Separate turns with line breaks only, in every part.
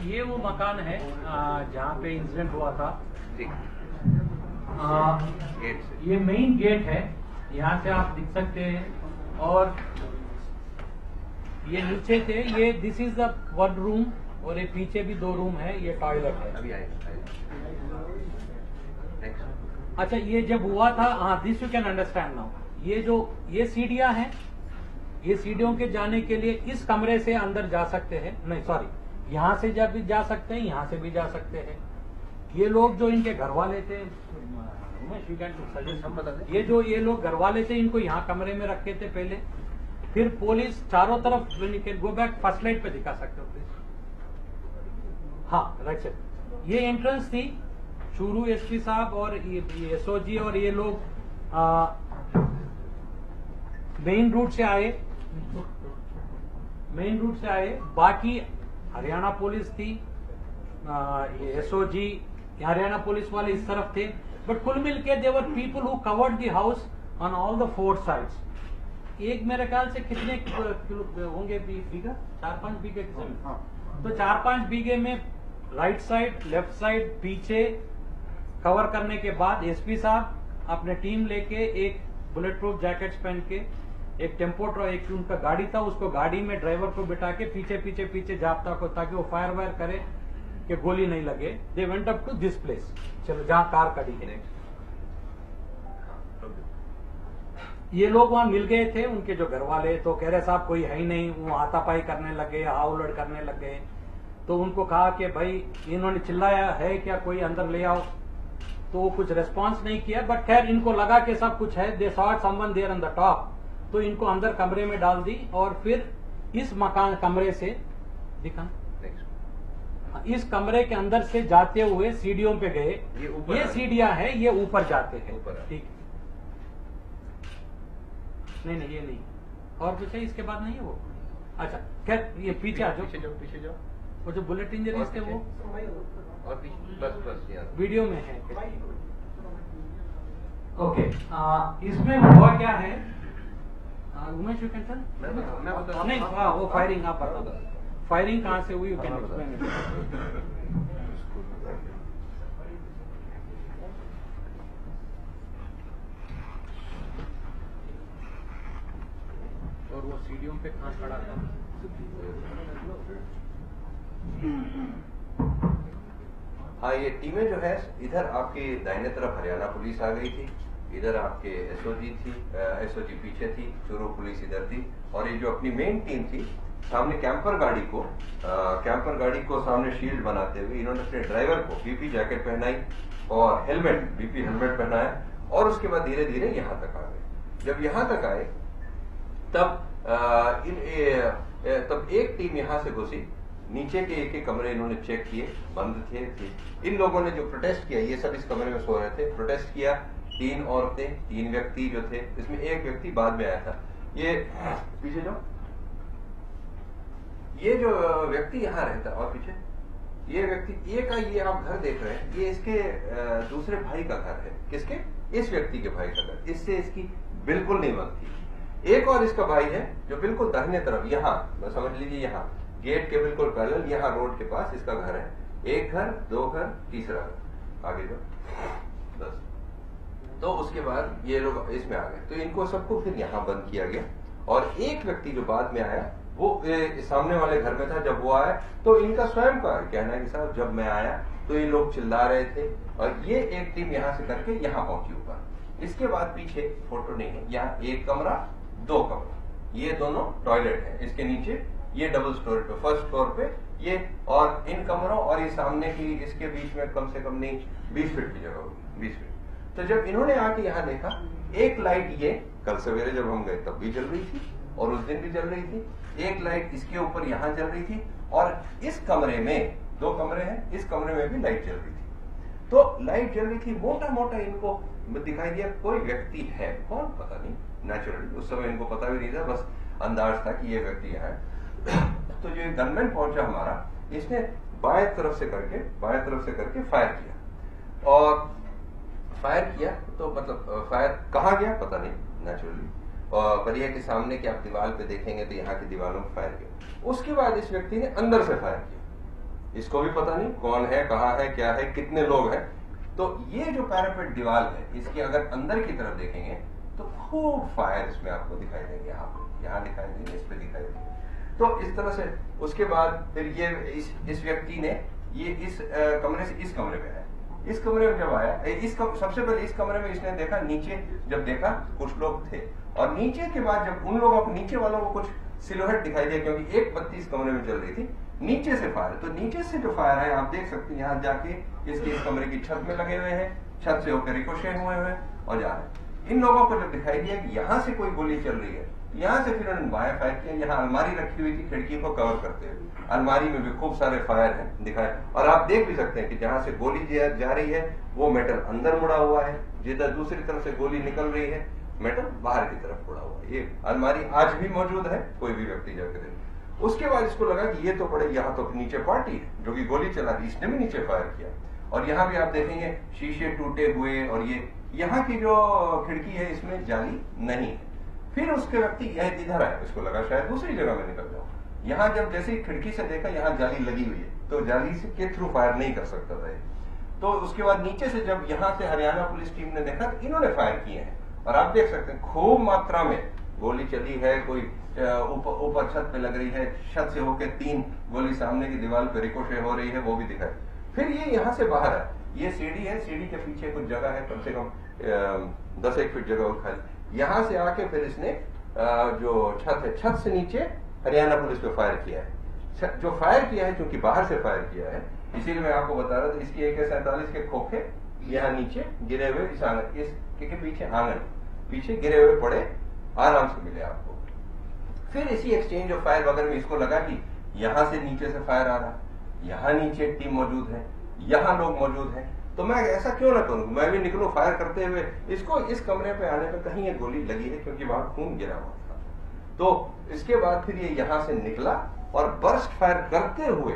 ये वो मकान है जहाँ पे इंसिडेंट हुआ था।
गेट से
ये मेन गेट है, यहाँ से आप दिख सकते हैं। और ये नीचे थे, ये this is the one room और ये पीछे भी 2 रूम है, ये टॉयलेट है।
अभी आएगा।
अच्छा, ये जब हुआ था, हाँ this you can understand now. ये सीढ़ियां हैं, ये सीढ़ियों के जाने के लिए इस कमरे से अंदर जा सकते हैं, नहीं सॉरी, यहाँ से जब भी जा सकते हैं, यहाँ से भी जा सकते हैं। ये लोग जो इनके घर वाले थे,
हम बता दें,
ये लोग घर वाले थे, इनको यहाँ कमरे में रखे थे पहले। फिर पुलिस चारों तरफ, गो बैक फर्स्ट स्लाइड पे दिखा सकते हो प्लीज। हाँ राइट साइड, ये एंट्रेंस थी। शुरू एसपी साहब और ये एसओजी और ये लोग मेन रूट से आए। बाकी हरियाणा पुलिस थी, ये एसओजी, हरियाणा पुलिस वाले इस तरफ थे। बट कुल मिलके there were people who covered the house on all the 4 sides. एक मेरे ख्याल से कितने होंगे बीघा, 4-5 बीघे की जमीन। तो 4-5 बीघे में राइट साइड, लेफ्ट साइड, पीछे कवर करने के बाद एसपी साहब अपने टीम लेके एक बुलेट प्रूफ जैकेट्स पहन के, एक टेम्पो एक उनका गाड़ी था, उसको गाड़ी में ड्राइवर को बिठा के पीछे जाप्ता को, ताकि वो फायर वायर करे कि गोली नहीं लगे। They went up to this place, चलो जहां कार खड़ी है। ये लोग वहां मिल गए थे, उनके जो घर वाले, तो कह रहे साहब कोई है ही नहीं। वो हाथापाई करने लगे, हाउलड़ करने लगे। तो उनको कहा कि भाई इन्होंने चिल्लाया है क्या, कोई अंदर ले आओ। तो वो कुछ रेस्पॉन्स नहीं किया, बट खैर इनको लगा कि सब कुछ है। They saw someone there on the top, तो इनको अंदर कमरे में डाल दी। और फिर इस मकान कमरे से दिखा, इस कमरे के अंदर से जाते हुए सीढ़ियों पे गए। ये सीढ़ियां हैं, ये ऊपर जाते हैं। ठीक, नहीं ये नहीं, और कुछ है इसके बाद नहीं है वो। अच्छा खैर, ये पीछे आ जाओ,
पीछे जाओ।
वो जो बुलेट इंजरीज थे वो
और पीछे, बस यार
वीडियो में है। ओके, इसमें हुआ क्या है, उमेश यू कैन टेल।
मैं बता
नहीं, वो फायरिंग आप बता दो, फायरिंग कहाँ से हुई, यू कैन एक्सप्लेन इट। और वो सीढ़ियों पे कहाँ खड़ा था।
हाँ, ये टीमें जो है, इधर आपके दाहिने तरफ हरियाणा पुलिस आ गई थी, इधर आपके एसओजी थी, एसओजी पीछे थी, चूरू पुलिस इधर थी। और ये जो अपनी मेन टीम थी, सामने कैंपर गाड़ी को सामने शील्ड बनाते हुए इन्होंने अपने ड्राइवर को बीपी जैकेट पहनाई और बीपी हेलमेट पहनाया। और उसके बाद धीरे धीरे यहाँ तक आ गए। जब यहाँ तक आए तब एक टीम यहाँ से घुसी, नीचे के एक कमरे इन्होंने चेक किए, बंद थे। इन लोगों ने जो प्रोटेस्ट किया, ये सब इस कमरे में सो रहे थे, प्रोटेस्ट किया। 3 औरतें, 3 व्यक्ति जो थे, इसमें एक व्यक्ति बाद में आया था। ये पीछे जाओ, ये जो व्यक्ति यहाँ रहता, और पीछे ये व्यक्ति, ये आप घर देख रहे हैं, ये इसके दूसरे भाई का घर है। किसके? इस व्यक्ति के भाई का घर। इससे इसकी बिल्कुल नहीं बनती। एक और इसका भाई है जो बिल्कुल दाहिने तरफ, यहाँ समझ लीजिए, यहाँ गेट के बिल्कुल पैरेलल, यहाँ रोड के पास इसका घर है। 1 घर, 2 घर, तीसरा घर, आगे जो 10। तो उसके बाद ये लोग इसमें आ गए, तो इनको सबको फिर यहाँ बंद किया गया। और एक व्यक्ति जो बाद में आया, वो सामने वाले घर में था। जब वो आया तो इनका स्वयं का कहना है कि साहब जब मैं आया तो ये लोग चिल्ला रहे थे, और ये एक टीम यहाँ से करके यहाँ पहुंची ऊपर। इसके बाद पीछे फोटो नहीं है, यहाँ 1 कमरा, 2 कमरा, ये दोनों टॉयलेट है। इसके नीचे ये डबल स्टोरी पे, फर्स्ट फ्लोर पे ये, और इन कमरों और ये सामने की, इसके बीच में कम से कम नहीं 20 फीट की जगह होगी, 20 फीट। तो जब इन्होंने आके यहाँ देखा, एक लाइट ये कल सवेरे जब हम गए तब भी जल रही थी, और उस दिन भी जल रही थी। एक लाइट इसके ऊपर यहाँ जल रही थी, और इस कमरे में 2 कमरे हैं, इस कमरे में भी लाइट जल रही थी। तो लाइट जल रही थी, मोटा मोटा इनको दिखाई दिया कोई व्यक्ति है, कौन पता नहीं, नेचुरली उस समय इनको पता भी नहीं था, बस अंदाज था कि ये व्यक्ति यहाँ है। तो जो गनमैन पहुंचा हमारा, इसने बाएं तरफ से करके फायर किया। और फायर किया तो मतलब फायर कहाँ गया पता नहीं, नेचुरली, पर यह कि सामने की आप दीवार पे देखेंगे तो यहाँ की दीवारों में फायर किया। उसके बाद इस व्यक्ति ने अंदर से फायर किया, इसको भी पता नहीं कौन है, कहाँ है, क्या है, कितने लोग हैं। तो ये जो पैरापेट दीवार है, इसकी अगर अंदर की तरफ देखेंगे तो खूब फायर इसमें आपको दिखाई देंगे, यहाँ दिखाई देंगे, इस पे दिखाई देंगे। तो इस तरह से उसके बाद फिर ये इस व्यक्ति ने ये इस कमरे से इस कमरे में आया। इस कमरे में जब आया, सबसे पहले इस कमरे में इसने देखा, नीचे जब देखा कुछ लोग थे, और नीचे के बाद जब उन लोगों को, नीचे वालों को कुछ सिलोहेट दिखाई दिया, क्योंकि एक बत्ती इस कमरे में चल रही थी, नीचे से फायर। तो नीचे से जो फायर है आप देख सकते हैं, यहाँ जाके इसके इस कमरे की छत में लगे हुए हैं, छत से होकर रिकोशे हुए हैं और जा रहे हैं। इन लोगों को जब दिखाई दिया कि यहाँ से कोई गोली चल रही है, यहाँ से फिर उन्होंने बाएं फायर किया। यहाँ अलमारी रखी हुई थी खिड़की को कवर करते हुए, अलमारी में भी खूब सारे फायर हैं दिखाए, और आप देख भी सकते हैं कि जहां से गोली जा रही है वो मेटल अंदर मुड़ा हुआ है, जिधर दूसरी तरफ से गोली निकल रही है मेटल बाहर की तरफ मुड़ा हुआ है। ये अलमारी आज भी मौजूद है, कोई भी व्यक्ति जाकर देखे। उसके बाद इसको लगा कि ये तो बड़े, यहाँ तो नीचे पार्टी है जो कि गोली चला रही, इसने भी नीचे फायर किया। और यहाँ भी आप देखेंगे शीशे टूटे हुए, और ये यहाँ की जो खिड़की है इसमें जाली नहीं है। फिर उसके व्यक्ति यह इधर आया, इसको लगा शायद दूसरी जगह में निकल जाओ। यहाँ जब जैसे ही खिड़की से देखा यहाँ जाली लगी हुई है, तो जाली से के थ्रू फायर नहीं कर सकता था ये। तो उसके बाद नीचे से जब यहाँ से हरियाणा पुलिस टीम ने देखा तो इन्होंने फायर किए हैं, और आप देख सकते हैं खूब मात्रा में गोली चली है। कोई ऊपर छत पे लग रही है, छत से होकर 3 गोली सामने की दीवार पे रिकोशे हो रही है, वो भी दिखाई। फिर ये यहाँ से बाहर है, ये सीढ़ी है, सीढ़ी के पीछे कुछ जगह है, कम से कम 10-1 फीट जगह खाली। यहाँ से आके फिर इसने जो छत है, छत से नीचे हरियाणा पुलिस पे फायर किया है। जो फायर किया है, क्योंकि बाहर से फायर किया है, इसीलिए मैं आपको बता रहा था, इसकी AK-47 के खोखे यहाँ नीचे गिरे हुए, इस आंगन, इसके पीछे आंगन पीछे गिरे हुए पड़े, आराम से मिले आपको। फिर इसी एक्सचेंज ऑफ फायर वगैरह में इसको लगा कि यहाँ से नीचे से फायर आ रहा, यहाँ नीचे एक टीम मौजूद है, यहाँ लोग मौजूद हैं, तो मैं ऐसा क्यों ना करूं, मैं भी निकलूं फायर करते हुए। इसको इस कमरे पे आने पे कहीं ये गोली लगी है, क्योंकि वहां खून गिरा हुआ था। तो इसके बाद फिर ये यहाँ से निकला और बर्स्ट फायर करते हुए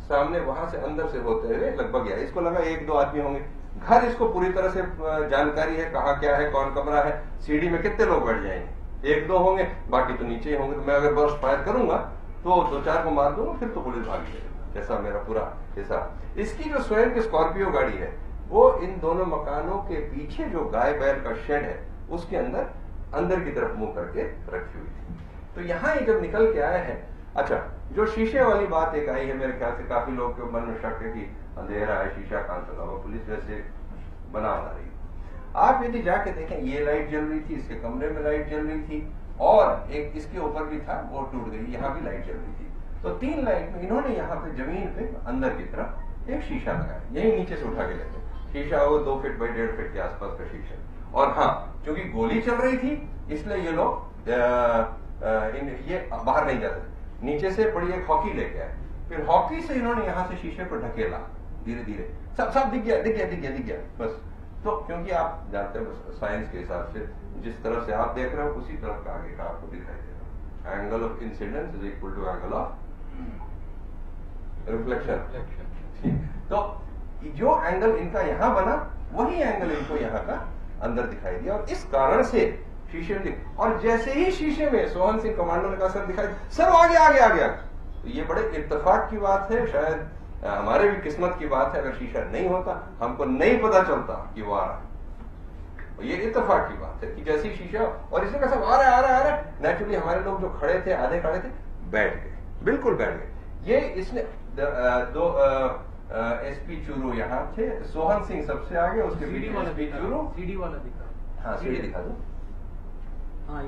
सामने वहां से अंदर से होते हुए लगभग गया। इसको लगा 1-2 आदमी होंगे, घर इसको पूरी तरह से जानकारी है, कहाँ क्या है, कौन कमरा है, सीढ़ी में कितने लोग बैठ जाएंगे, 1-2 होंगे, बाकी तो नीचे ही होंगे। तो मैं अगर बर्स्ट फायर करूंगा तो 2-4 को मार दूंगा, फिर तो पुलिस भाग जाएगी, ऐसा मेरा पूरा हिसाब। इसकी जो स्वयं की स्कॉर्पियो गाड़ी है, वो इन दोनों मकानों के पीछे जो गाय बैल का शेड है उसके अंदर की तरफ मुंह करके रखी हुई थी। तो यहाँ ये जब निकल के आए हैं, अच्छा जो शीशे वाली बात एक आई है, मेरे ख्याल से काफी लोग के मन में शक है कि अंधेरा है, शीशा कहां से लगा, पुलिस वैसे बना रही है। आप यदि जाके देखें, ये लाइट जल रही थी, इसके कमरे में लाइट जल रही थी, और एक इसके ऊपर भी था, वो टूट गई, यहाँ भी लाइट जल रही थी। तो 3 लाइट में इन्होंने यहाँ पे जमीन पे अंदर की तरफ एक शीशा लगाया, यही नीचे से उठा के लेते। शीशा वो 2 फीट बाई 1.5 फीट के आसपास का शीशा। और हाँ, क्योंकि गोली चल रही थी इसलिए ये लोग ये बाहर नहीं जाते, नीचे से बड़ी एक हॉकी लेके आए, फिर हॉकी से इन्होंने यहाँ से शीशे को ढकेला, धीरे धीरे सब दिख गया बस। तो क्योंकि आप जानते हैं साइंस के हिसाब से जिस तरफ से आप देख रहे हो उसी तरफ का आगे का आपको दिखाई देगा। Angle of incidence is equal to angle of reflection. तो जो एंगल इनका यहाँ बना, वही एंगल इनको यहाँ का अंदर दिखाई दिया, और इस कारण से शीशे में, और जैसे ही शीशे में सोहन सिंह कमांडो ने कहा सर दिखाई, सर आगे। तो ये बड़े इत्तेफाक की बात है, शायद हमारे भी किस्मत की बात है, अगर शीशा नहीं होता हमको नहीं पता चलता कि वो आ रहा है। ये इत्तेफाक की बात है कि जैसे ही शीशा, और इसने कहा सब आ रहा है, नेचुरली हमारे लोग जो खड़े थे, आधे खड़े थे, बैठ गए, बिल्कुल बैठ गए। ये इसने 2 SP चूरू यहाँ थे, सोहन सिंह सबसे आगे, उसके
सीडी वाला दिखा,
हाँ सीढ़ी दिखा दो,
हाँ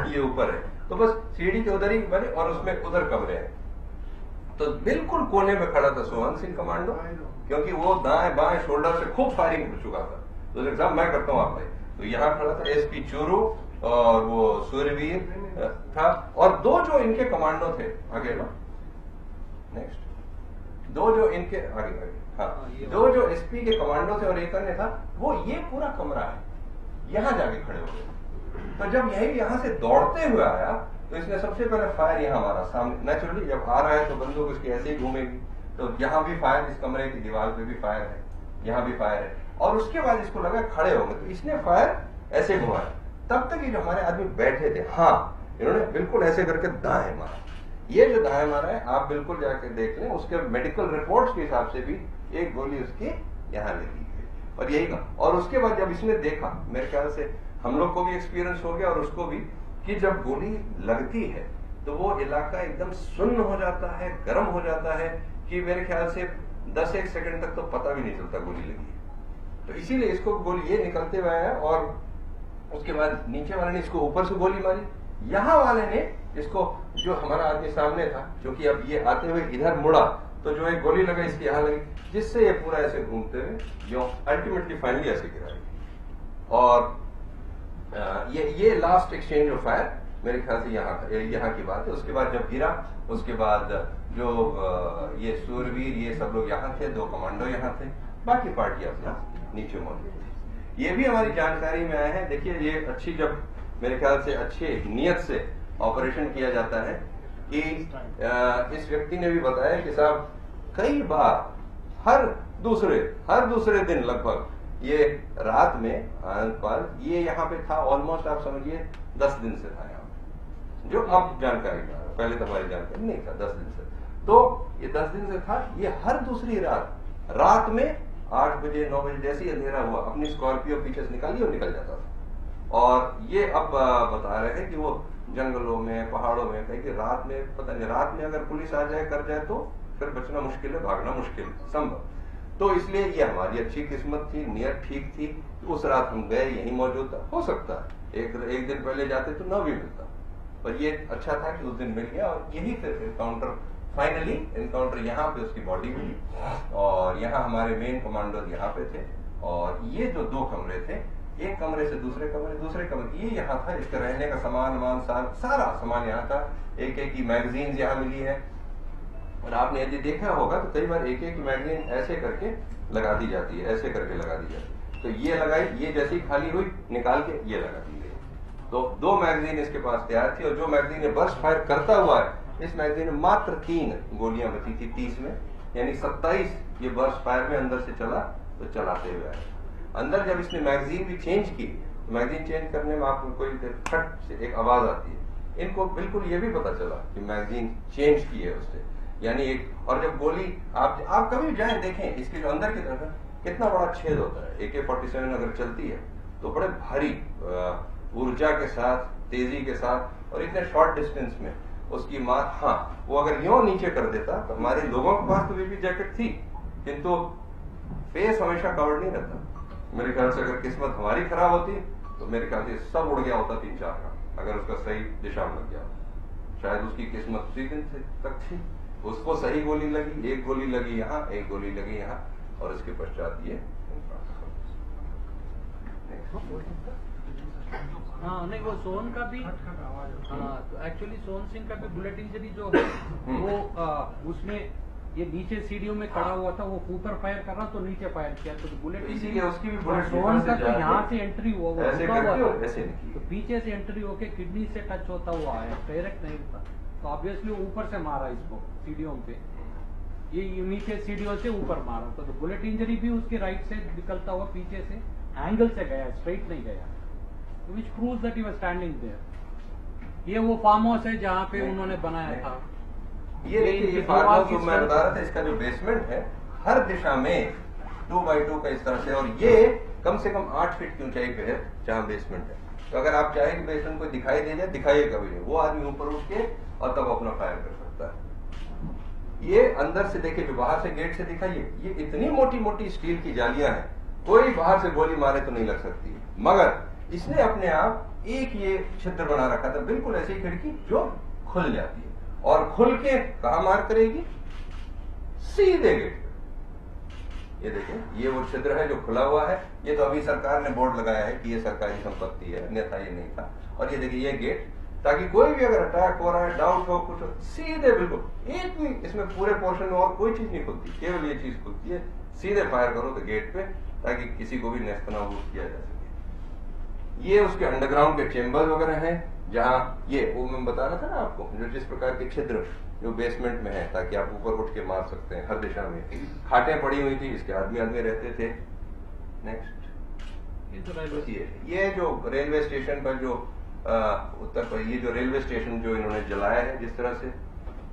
ये ऊपर है, तो बस सीढ़ी के उधर ही बने, और उसमें उधर कमरे हैं। तो बिल्कुल कोने में खड़ा था सोहन सिंह कमांडो, क्योंकि वो दाएं बाएं शोल्डर से खूब फायरिंग हो चुका था। तो एग्जाम मैं करता हूँ आप, तो यहाँ खड़ा था SP चूरू, और वो सूर्यवीर था, और 2 जो इनके कमांडो थे, आगे लो नेक्स्ट, 2 जो इनके आगे, हाँ 2 जो SP के कमांडो थे, और एक अन्य था, वो ये पूरा कमरा है, यहाँ जाके खड़े हो गए। तो जब यही यहाँ से दौड़ते हुए आया, तो इसने सबसे पहले फायर यहाँ मारा सामने। नेचुरली जब आ रहा है तो बंदूक उसकी ऐसे ही घूमेगी, तो यहाँ भी फायर, इस कमरे की दीवार पे भी फायर है, यहाँ भी फायर है, और उसके बाद इसको लगा खड़े हो गए, तो इसने फायर ऐसे घुमाया। तब तक ये जो हमारे आदमी बैठे थे, हाँ इन्होंने बिल्कुल ऐसे करके दाएं मारा, ये जो दाएं मारा है आप बिल्कुल जाके देख लें, उसके मेडिकल रिपोर्ट्स के हिसाब से भी एक गोली उसकी यहाँ लगी है और यही का। और उसके बाद जब इसने देखा, मेरे ख्याल से हम लोग को भी एक्सपीरियंस हो गया और उसको भी, कि जब गोली लगती है तो वो इलाका एकदम सुन्न हो जाता है, गर्म हो जाता है, कि मेरे ख्याल से 10-1 सेकंड तक तो पता भी नहीं चलता गोली लगी है। तो इसीलिए इसको गोली ये निकलते हुए आया और उसके बाद नीचे वाले ने इसको ऊपर से गोली मारी, यहां वाले ने इसको, जो हमारा आदमी सामने था, क्योंकि अब ये आते हुए इधर मुड़ा तो जो एक गोली लगा इसकी यहां लगी, जिससे ये पूरा ऐसे घूमते हुए जो अल्टीमेटली फाइनली ऐसे गिरा। और ये लास्ट एक्सचेंज ऑफ फायर मेरे ख्याल से यहाँ की बात है। उसके बाद जब गिरा, उसके बाद जो ये सूरवीर ये सब लोग यहाँ थे, 2 कमांडो यहाँ थे, बाकी पार्टी अपना नीचे मौजूद थी। ये भी हमारी जानकारी में आया है। देखिए ये अच्छी, जब मेरे ख्याल से अच्छे नियत से ऑपरेशन किया जाता है, कि इस व्यक्ति ने भी बताया कि साहब कई बार हर दूसरे दिन लगभग ये रात में आनंदपाल ये यहाँ पे था, ऑलमोस्ट आप समझिए 10 दिन से था यहाँ पे, जो अब जानकारी में, पहले तो हमारी जानकारी नहीं था, 10 दिन से। तो ये 10 दिन से था, ये हर दूसरी रात में 8 बजे 9 बजे जैसे ही अंधेरा हुआ अपनी स्कॉर्पियो पीछे से निकाली और निकल जाता था। और ये अब बता रहे हैं कि वो जंगलों में, पहाड़ों में, कहीं कि रात में पता नहीं, रात में अगर पुलिस आ जाए कर जाए तो फिर बचना मुश्किल है, भागना मुश्किल संभव। तो इसलिए ये हमारी अच्छी किस्मत थी, नियत ठीक थी, उस रात हम गए, यहीं मौजूद था। हो सकता है एक दिन पहले जाते तो ना भी मिलता, पर ये अच्छा था कि उस दिन मिल गया। और यही फिर एनकाउंटर, फाइनली एनकाउंटर यहाँ पे उसकी बॉडी मिली और यहाँ हमारे मेन कमांडर यहाँ पे थे। और ये जो 2 कमरे थे, एक कमरे से दूसरे कमरे, ये यहाँ था, इसका रहने का सामान सारा सामान यहाँ था। एक की मैगजीन यहाँ मिली है। और आपने यदि देखा होगा तो कई बार एक मैगजीन ऐसे करके लगा दी जाती है, ऐसे करके लगा दी जाती है। तो ये लगाई, ये जैसी खाली हुई निकाल के ये लगा दी गई। तो 2 मैगजीन इसके पास तैयार थी। और जो मैगजीन ने बर्स्ट फायर करता हुआ है, इस मैगजीन में मात्र 3 गोलियां बची थी 30 में, यानी 27 ये बर्स्ट फायर में अंदर से चला, तो चलाते हुए आए। अंदर जब इसने मैगजीन भी चेंज की, मैगजीन चेंज करने में आपको कोई खट से एक आवाज आती है, इनको बिल्कुल ये भी पता चला कि मैगजीन चेंज की है उससे, यानी एक। और जब गोली आप कभी जाए देखें, इसके जो अंदर की तरफ है कितना बड़ा छेद होता है। AK-47 अगर चलती है तो बड़े भारी ऊर्जा के साथ, तेजी के साथ, और इतने शॉर्ट डिस्टेंस में उसकी मार, हाँ वो अगर यूं नीचे कर देता तो हमारे लोगों के पास तो बीबी जैकेट थी, किंतु फेस हमेशा कवर्ड नहीं रहता। मेरे ख्याल से अगर किस्मत हमारी खराब होती तो मेरे ख्याल से सब उड़ गया होता 3-4 का, अगर उसका सही दिशा में लग गया। शायद उसकी किस्मत उसी दिन तक थी, उसको सही गोली लगी, एक गोली लगी यहाँ, एक गोली लगी यहाँ, और इसके पश्चात ये।
हाँ नहीं, वो सोन का भी, तो एक्चुअली सोन सिंह का भी बुलेट इंजरी जो है वो उसमें ये नीचे सीढ़ियों में खड़ा हुआ था, वो ऊपर फायर कर रहा तो नीचे फायर किया, तो बुलेट
इसीलिए उसकी भी बुलेट
सोन का तो यहाँ से एंट्री हुआ, वो
ऐसे
रुका हुआ था,
ऐसे निकली,
तो पीछे से एंट्री होके किडनी से टच होता हुआ आया, डायरेक्ट नहीं था। तो ऑब्वियसली ऊपर से मारा इसको सीढ़ियों पे, ये नीचे सीढ़ियों से ऊपर मारा, तो बुलेट इंजरी भी उसके राइट से निकलता हुआ पीछे से एंगल से गया, स्ट्रेट नहीं गया, which proves that he was standing there. ये वो फार्म हाउस है जहाँ पे उन्होंने बनाया था।
ये देखिए, ये फार्म हाउस जो मैं बता रहा था, इसका जो बेसमेंट है हर दिशा में 2x2 का इस तरह से, और ये कम से कम 8 फीट की ऊंचाई पे है जहाँ बेसमेंट है। तो अगर आप चाहें कि बेसमेंट को दिखाई दे जाए, दिखाइए कभी नहीं, वो आदमी ऊपर उठ के और तब अपना फायर कर सकता है। ये अंदर से देखिए, जो बाहर से गेट से दिखाइए, ये इतनी मोटी मोटी स्टील की जालियां हैं, कोई बाहर से गोली मारे तो नहीं लग सकती, मगर इसने अपने आप एक ये छिद्र बना रखा था, बिल्कुल ऐसी खिड़की जो खुल जाती है, और खुल के कहा मार करेगी, सीधे गेट। ये देखिए, ये वो छिद्र है जो खुला हुआ है। ये तो अभी सरकार ने बोर्ड लगाया है कि ये सरकारी संपत्ति है, अन्यथा ये नहीं था। और ये देखिए, ये गेट, ताकि कोई भी अगर अटैक हो रहा है, डाउट हो, कुछ हो, सीधे बिल्कुल एक भी इसमें पूरे पोर्शन में और कोई चीज नहीं खुलती, केवल ये चीज खुलती है। सीधे फायर करो तो गेट पे, ताकि किसी को भी नेस्तनाबूद किया जा सके। ये उसके अंडरग्राउंड के चेम्बर वगैरह हैं, जहाँ ये वो मैं बता रहा था ना आपको, जो जिस प्रकार के छिद्र जो बेसमेंट में है, ताकि आप ऊपर उठ के मार सकते हैं हर दिशा में। खाटें पड़ी हुई थी, इसके आदमी रहते थे। नेक्स्ट, ये जो रेलवे स्टेशन पर जो उत्तर पर, ये जो रेलवे स्टेशन जो इन्होंने जलाया है जिस तरह से,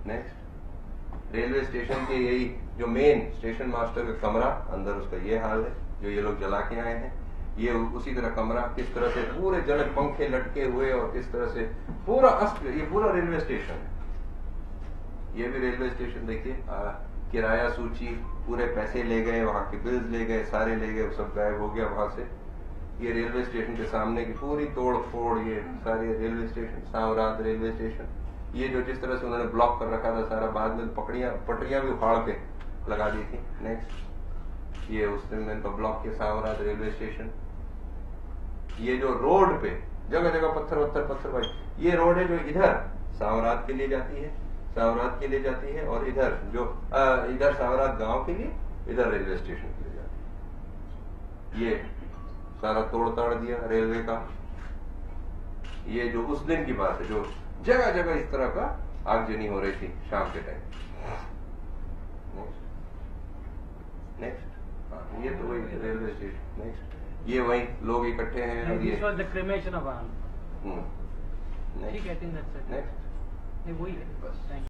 नेक्स्ट, रेलवे स्टेशन के यही जो मेन स्टेशन मास्टर का कमरा, अंदर उसका ये हाल है जो ये लोग जला के आए हैं। ये उसी तरह कमरा, किस तरह से पूरे जलक पंखे लटके हुए और किस तरह से पूरा अस्त, ये पूरा रेलवे स्टेशन है। ये भी रेलवे स्टेशन देखिए, किराया सूची, पूरे पैसे ले गए, वहां के बिल्स ले गए, सारे ले गए, सब गायब हो गया वहां से। ये रेलवे स्टेशन के सामने की पूरी तोड़ फोड़, ये सारे रेलवे स्टेशन, सांवरात रेलवे स्टेशन, ये जो जिस तरह से उन्होंने ब्लॉक कर रखा था सारा, बाद में पटरियां भी उखाड़ के लगा दी थी। नेक्स्ट, ये उस दिन इनका ब्लॉक किया सांवरात रेलवे स्टेशन। ये जो रोड पे जगह जगह पत्थर भाई, ये रोड है जो इधर सांवरात के लिए जाती है, सांवरात के लिए जाती है, और इधर जो इधर सांवरात गांव के लिए, इधर रेलवे स्टेशन के लिए जाती है। ये सारा तोड़ ताड़ दिया रेलवे का। ये जो उस दिन की बात है, जो जगह जगह इस तरह का आगजनी हो रही थी शाम के टाइम। नेक्स्ट, ये तो वही रेलवे स्टेशन। नेक्स्ट, ये वही लोग इकट्ठे हैं, और ये
क्रिमेशन ऑफ
नेक्स्ट,
वही है बस।